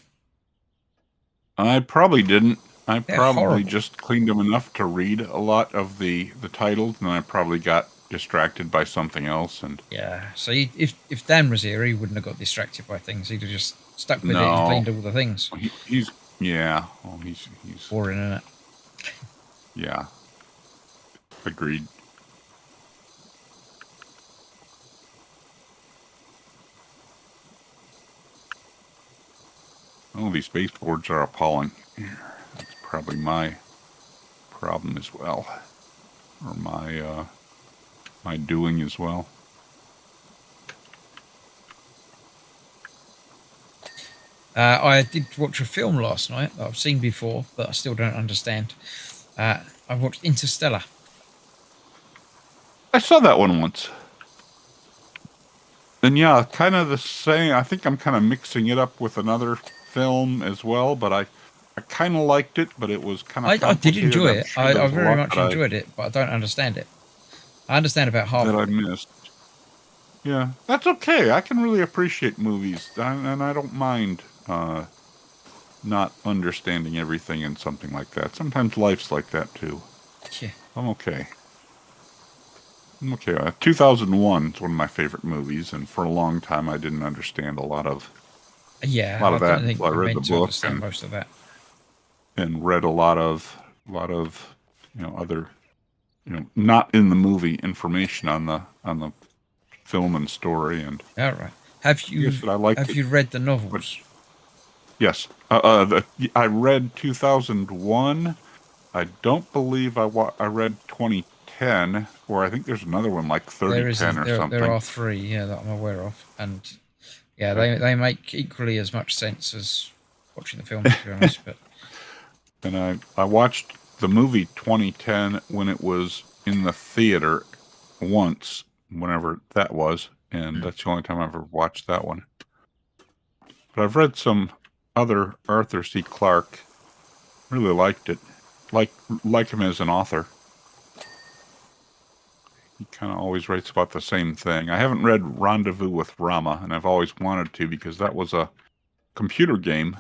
I probably didn't. I They're probably horrible. just cleaned them enough to read a lot of the titles, and then I probably got distracted by something else. And Yeah, so if Dan was here, he wouldn't have got distracted by things. He'd have just stuck with it No. and cleaned all the things. he's yeah. Well, he's Boring, isn't it? yeah. Agreed. Oh, these baseboards are appalling. That's probably my problem as well, or my doing as well. I did watch a film last night that I've seen before, but I still don't understand. I watched Interstellar. I saw that one once. And yeah, kind of the same. I think I'm kind of mixing it up with another film as well, but I kind of liked it, but it was kind of I did complicated. enjoy I'm it. sure I there's a very lot much that enjoyed it, but I don't understand it. I understand about half that I of it. missed. Yeah, that's okay. I can really appreciate movies, and I don't mind not understanding everything in something like that. Sometimes life's like that too. Yeah. I'm okay. 2001 is one of my favorite movies, and for a long time I didn't understand a lot of Yeah, a lot of I that. don't think So I you're read the meant to book understand most of that. and read a lot of other not in the movie information on the film and story. And All right. Have you yes, but I liked it. read the novels? Yes, I read 2001. I don't believe I read 2010, or I think there's another one like 3010 or something. There are three, yeah, that I'm aware of, and yeah, they make equally as much sense as watching the film, to be honest. But And I watched the movie 2010 when it was in the theater once, whenever that was, and that's the only time I've ever watched that one. But I've read some other Arthur C. Clarke. Really liked it. Like him as an author. he kind of always writes about the same thing. I haven't read Rendezvous with Rama, and I've always wanted to because that was a computer game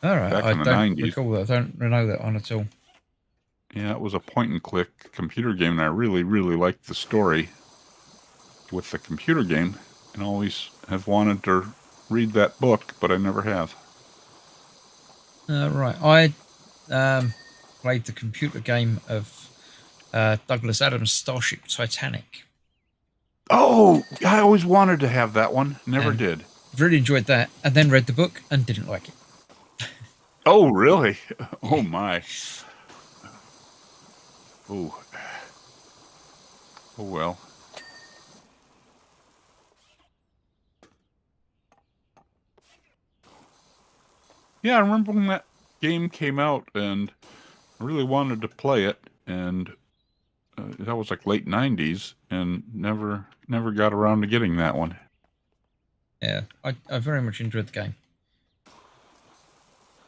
All right, back I in the don't 90s. recall that. I don't know that one at all. Yeah, it was a point-and-click computer game, and I really, really liked the story with the computer game, and always have wanted to read that book, but I never have. Right, I played the computer game of Douglas Adams' Starship Titanic. Oh, I always wanted to have that one. Never And did. really enjoyed that, and then read the book and didn't like it. Oh, really? Yeah. Oh, my. Oh. Oh, well. Yeah, I remember when that game came out, and I really wanted to play it, and that was like late 90s, and never got around to getting that one. Yeah, I very much enjoyed the game.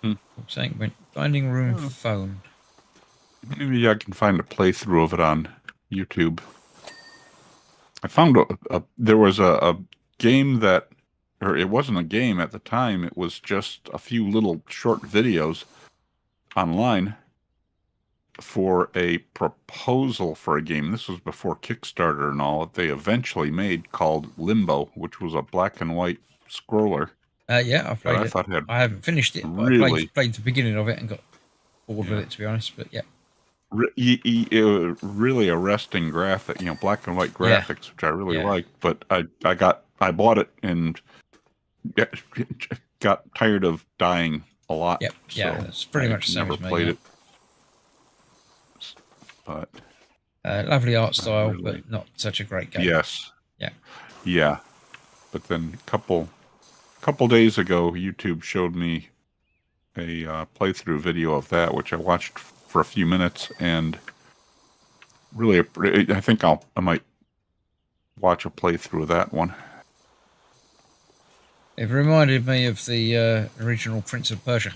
Hmm. Saying went dining room Oh. phone. Maybe I can find a playthrough of it on YouTube. I found there was a game that, or it wasn't a game at the time, it was just a few little short videos online for a proposal for a game. This was before Kickstarter and all that they eventually made, called Limbo, which was a black and white scroller. Yeah, I've played I it. thought had I haven't finished it, but really, I played the beginning of it and got bored with yeah, it, to be honest. But yeah, really arresting graphic, black and white yeah, graphics, which I really yeah. liked. But I bought it and got tired of dying a lot. Yep, So yeah, that's pretty much the same never as me. played Yeah. it. But Lovely art style, really, but not such a great game. yes, Yeah. yeah. But then a couple days ago, YouTube showed me a playthrough video of that, which I watched for a few minutes, and really, I think I might watch a playthrough of that one. It reminded me of the original Prince of Persia.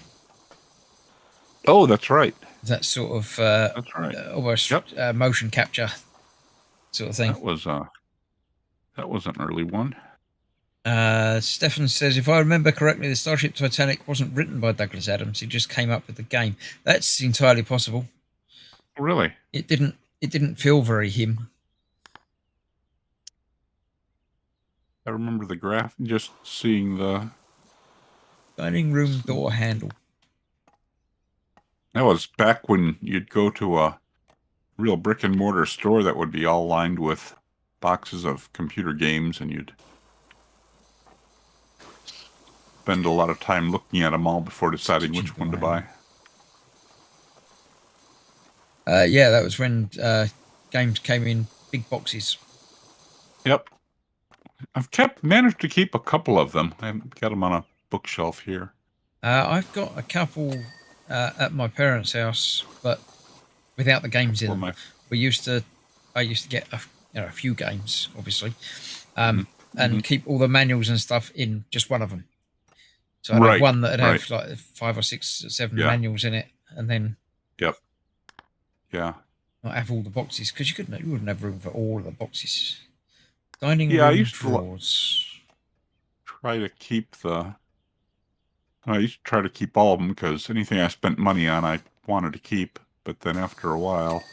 Oh, that's right. That sort of That's right. almost Yep. motion capture sort of thing. That was an early one. Stefan says, if I remember correctly, the Starship Titanic wasn't written by Douglas Adams. He just came up with the game. That's entirely possible. Really? It didn't feel very him. I remember the graph, just seeing the Dining room door handle. That was back when you'd go to a real brick and mortar store that would be all lined with boxes of computer games, and you'd spend a lot of time looking at them all before deciding which one to buy. Yeah, that was when games came in big boxes. Yep. I've managed to keep a couple of them. I've got them on a bookshelf here. I've got a couple at my parents' house, but without the games in them. I used to get a few games, obviously, and keep all the manuals and stuff in just one of them. So I'd have one that'd have like 5 or 6 or 7 manuals in it, and then not have all the boxes, because you wouldn't have room for all of the boxes. Dining room I used drawers. I used to try to keep all of them, because anything I spent money on, I wanted to keep. But then after a while,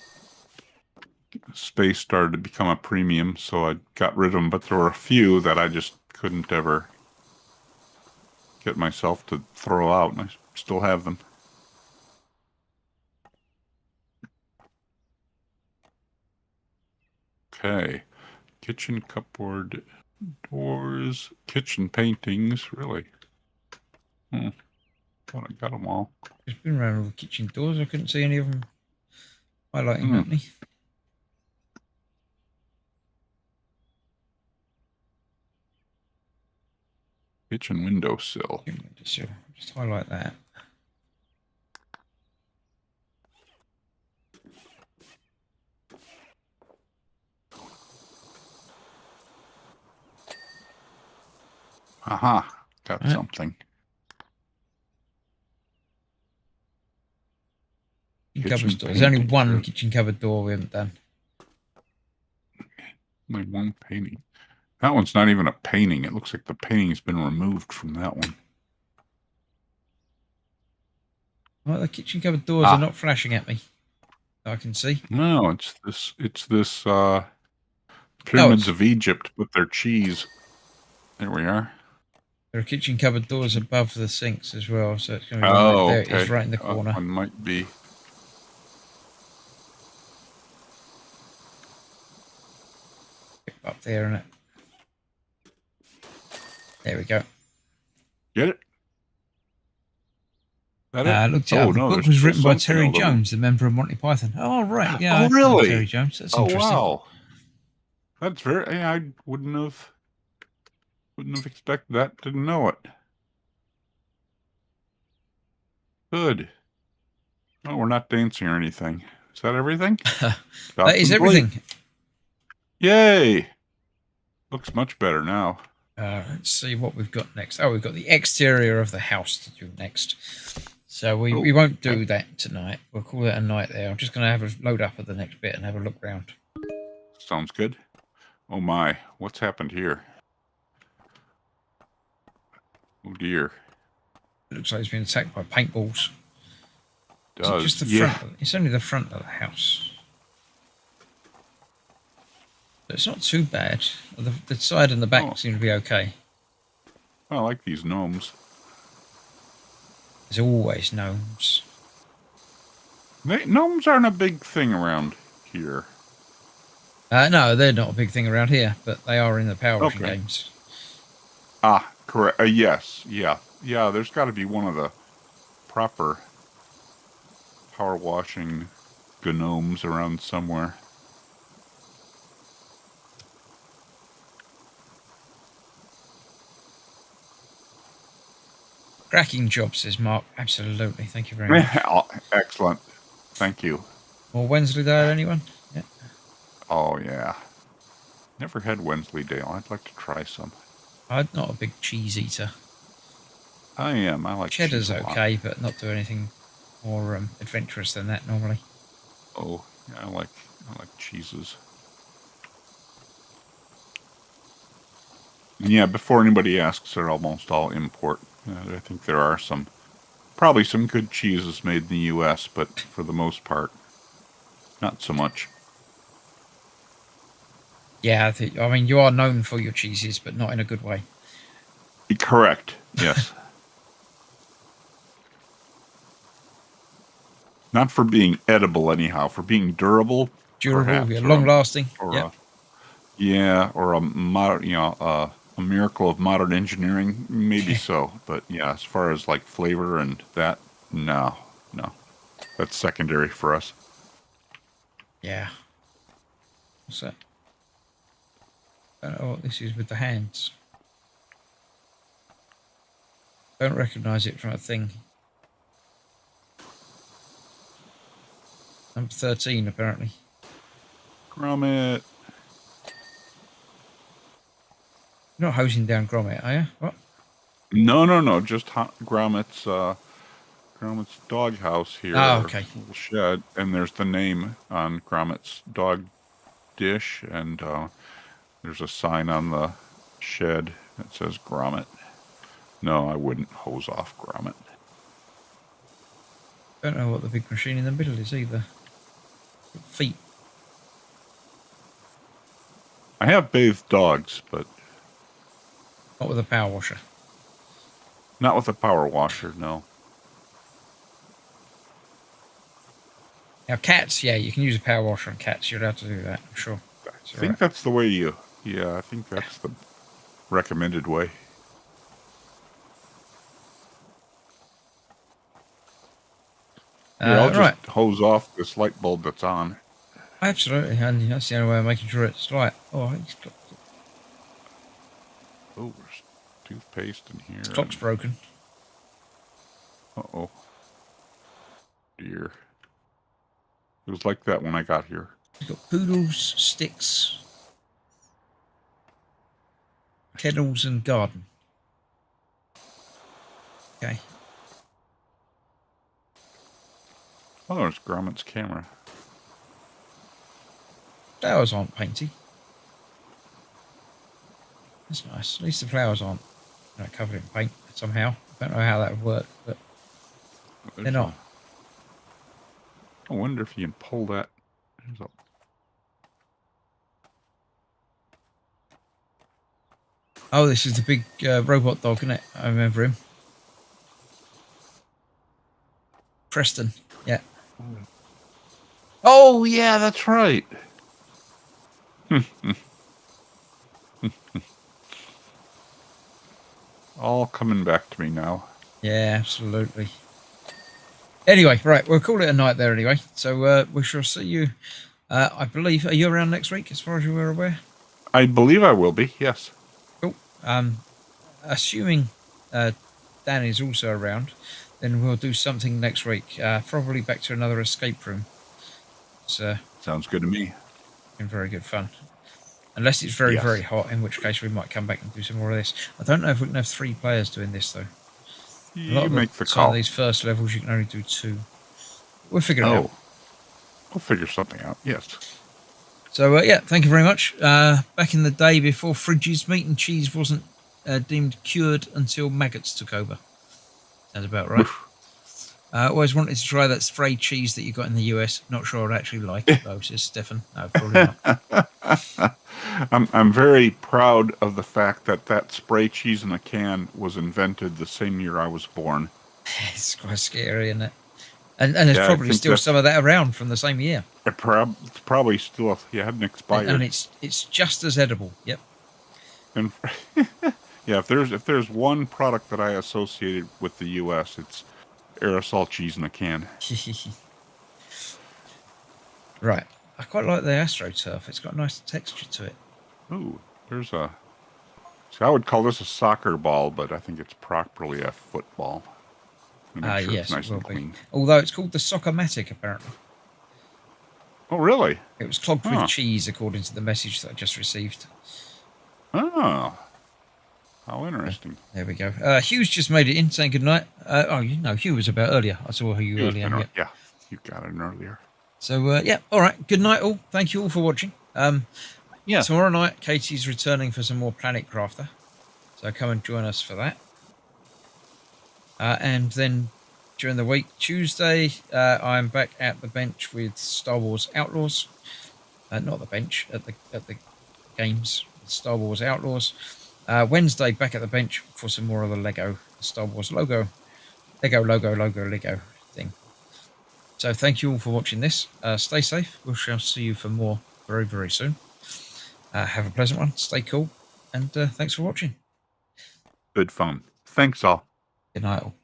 space started to become a premium, so I got rid of them. But there were a few that I just couldn't ever get myself to throw out, and I still have them. Okay. Kitchen cupboard doors, kitchen paintings, really. Thought I got them all. Just been around all the kitchen doors. I couldn't see any of them highlighting at me. Kitchen windowsill. Just highlight that. Aha, got something. Kitchen cupboard door. There's only one kitchen cupboard door we haven't done. Only one painting. That one's not even a painting. It looks like the painting's been removed from that one. Well, the kitchen cupboard doors are not flashing at me. I can see. No, it's this Pyramids of Egypt, but they're cheese. There we are. There are kitchen cupboard doors above the sinks as well, so it's going to be one right there. Okay. It's right in the corner. One might be. Up there, isn't it? There we go. Get it? That it? Looked it up. The book was written by Terry Jones, the member of Monty Python. Oh, right. Yeah. Oh, really? Terry Jones. That's interesting. Wow. That's very. I wouldn't have expected that. Didn't know it. Good. Oh, we're not dancing or anything. Is that everything? That is everything. Yay! Looks much better now. Let's see what we've got next. Oh, we've got the exterior of the house to do next. So we won't do that tonight. We'll call it a night there. I'm just going to have a load up at the next bit and have a look round. Sounds good. Oh my, what's happened here? Oh dear. It looks like it's been attacked by paintballs. It does. Just the front. It's only the front of the house. But it's not too bad. The side and the back seem to be okay. I like these gnomes. There's always gnomes. Gnomes aren't a big thing around here. No, they're not a big thing around here, but they are in the Powerwashing games. Ah, correct. Yes, yeah. There's got to be one of the proper power washing gnomes around somewhere. Cracking job, says Mark. Absolutely. Thank you very much. Excellent. Thank you. More Wensleydale, anyone? Yeah. Oh, yeah. Never had Wensleydale. I'd like to try some. I'm not a big cheese eater. I am. I like Cheddar's cheese a lot. okay, but not do anything more adventurous than that normally. Oh, yeah, I like cheeses. Yeah, before anybody asks, they're almost all import. I think there are probably some good cheeses made in the U.S., but for the most part, not so much. Yeah, I mean, you are known for your cheeses, but not in a good way. Correct. Yes. Not for being edible, anyhow. For being durable. Durable, yeah, long-lasting. Yeah, or a miracle of modern engineering, maybe so. But yeah, as far as like flavor and that, no, that's secondary for us. Yeah. What's that? I don't know what this is with the hands. Don't recognise it from a thing. Number 13, apparently. Grommet. You're not hosing down Grommet, are you? What? No. Just Grommet's doghouse here. Oh, okay. Little shed, and there's the name on Grommet's dog dish, and there's a sign on the shed that says Grommet. No, I wouldn't hose off Grommet. Don't know what the big machine in the middle is either. Feet. I have bathed dogs, but Not with a power washer. not with a power washer, no. Now, cats, yeah, you can use a power washer on cats. You're allowed to do that, I'm sure. I think that's the way I think that's the recommended way. I'll just hose off this light bulb that's on. Absolutely, and that's the only way of making sure it's light. Oh, he's got... Oh, there's toothpaste in here. The clock's broken. Uh-oh. Dear. It was like that when I got here. You've got poodles, sticks, kennels, and garden. Okay. Oh, there's Grommet's camera. Flowers aren't painted. That's nice. At least the flowers aren't covered in paint somehow. I don't know how that would work, but they're There's not. I wonder if you can pull that. Oh, this is the big robot dog, isn't it? I remember him. Preston. Yeah. Oh, yeah, that's right. All coming back to me now. Yeah, absolutely. Anyway, right, we'll call it a night there anyway. So we shall see you, I believe. Are you around next week, as far as you were aware? I believe I will be, yes. Cool. Assuming Dan is also around, then we'll do something next week. Probably back to another escape room. It's Sounds good to me. been very good fun. Unless it's very, very hot, in which case we might come back and do some more of this. I don't know if we can have 3 players doing this, though. You make the some call. of these first levels, you can only do 2. We'll figure it out. We'll figure something out, yes. So, yeah, thank you very much. Back in the day before fridges, meat and cheese wasn't deemed cured until maggots took over. Sounds about right. I always wanted to try that spray cheese that you got in the US. Not sure I'd actually like it, though, says Stefan. No, probably not. I'm very proud of the fact that spray cheese in a can was invented the same year I was born. It's quite scary, isn't it? And there's probably still some of that around from the same year. It's probably still hadn't expired. And it's just as edible. Yep. And yeah, if there's one product that I associated with the U.S., it's aerosol cheese in a can. Right. I quite like the AstroTurf. It's got a nice texture to it. Ooh, there's a... See, I would call this a soccer ball, but I think it's properly a football. Yes, nice it will and clean. be. Although it's called the Soccer-matic, apparently. Oh, really? It was clogged with cheese, according to the message that I just received. Oh. How interesting. There we go. Hugh's just made it in, saying good night. Hugh was about earlier. I saw you earlier. Yeah, you got it earlier. So, yeah, all right. Good night, all. Thank you all for watching. Yeah. Tomorrow night, Katie's returning for some more Planet Crafter. So come and join us for that. And then during the week, Tuesday, I'm back at the bench with Star Wars Outlaws. Not the bench, at the games, Star Wars Outlaws. Wednesday, back at the bench for some more of the Lego Star Wars Lego thing. So thank you all for watching this. Stay safe. We shall see you for more very, very soon. Have a pleasant one. Stay cool. And thanks for watching. Good fun. Thanks all. Good night all.